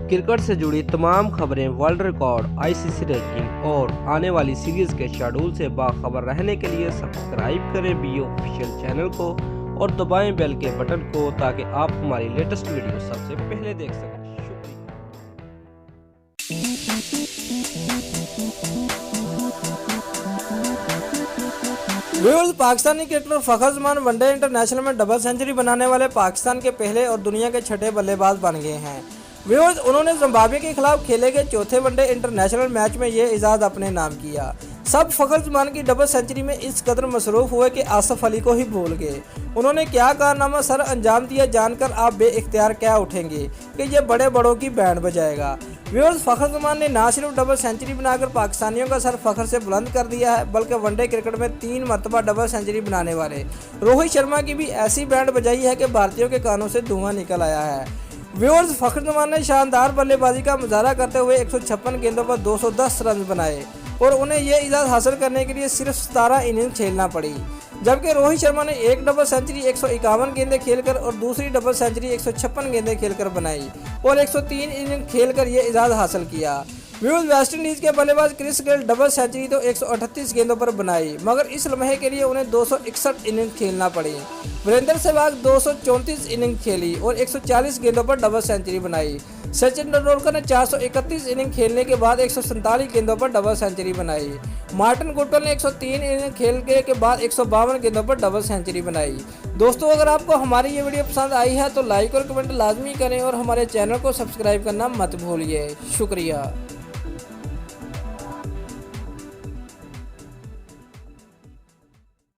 Cricket से जुड़ी तमाम खबरें, वर्ल्ड रिकॉर्ड, आईसीसी रैंकिंग और आने वाली सीरीज के शेड्यूल से बाखबर रहने के लिए सब्सक्राइब करें बी ऑफिशियल चैनल को और दबाएं बेल के बटन को ताकि आप हमारी लेटेस्ट वीडियो सबसे पहले देख सकें। व्यूअर्स, पाकिस्तानी क्रिकेटर फखर जमान वनडे इंटरनेशनल में डबल सेंचुरी बनाने वाले पाकिस्तान के पहले और दुनिया के छठे बल्लेबाज बन गए हैं। व्यूअर्स, उन्होंने जिम्बाब्वे के खिलाफ खेले गए चौथे वनडे इंटरनेशनल मैच में ये एजाज अपने नाम किया। सब फखर जमान की डबल सेंचुरी में इस कदर मसरूफ हुए कि आसिफ अली को ही भूल गए। उन्होंने क्या कारनामा सर अंजाम दिया, जानकर आप बेइख्तियार क्या उठेंगे कि ये बड़े बड़ों की बैंड बजाएगा। व्यूअर्स, फखर जमान ने ना सिर्फ डबल सेंचुरी बनाकर पाकिस्तानियों का सर फखर से बुलंद कर दिया है, बल्कि वनडे क्रिकेट में 3 मरतबा डबल सेंचुरी बनाने वाले रोहित शर्मा की भी ऐसी बैंड बजाई है कि भारतीयों के कानों से धुआं निकल आया है। व्यूअर्स, फखर जमान ने शानदार बल्लेबाजी का मुजाहरा करते हुए 156 गेंदों पर 210 रन बनाए और उन्हें यह इजाज़त हासिल करने के लिए सिर्फ 17 इनिंग्स खेलना पड़ी। जबकि रोहित शर्मा ने एक डबल सेंचुरी 151 गेंदें खेलकर और दूसरी डबल सेंचुरी 156 गेंदें खेलकर बनाई और 103 इनिंग खेलकर यह इजाज़त हासिल किया। व्यूअर्स, वेस्टइंडीज़ के बल्लेबाज क्रिस गेल डबल सेंचुरी तो 138 गेंदों पर बनाई, मगर इस लम्हे के लिए उन्हें 261 इनिंग खेलना पड़ी। वीरेंद्र सहवाग 234 इनिंग खेली और 140 गेंदों पर डबल सेंचुरी बनाई। सचिन तेंदुलकर ने 431 इनिंग खेलने के बाद 147 गेंदों पर डबल सेंचुरी बनाई। मार्टिन गुप्टिल ने 103 इनिंग खेलने के बाद 152 गेंदों पर डबल सेंचुरी बनाई। दोस्तों, अगर आपको हमारी ये वीडियो पसंद आई है तो लाइक और कमेंट लाजमी करें और हमारे चैनल को सब्सक्राइब करना मत भूलिए। शुक्रिया।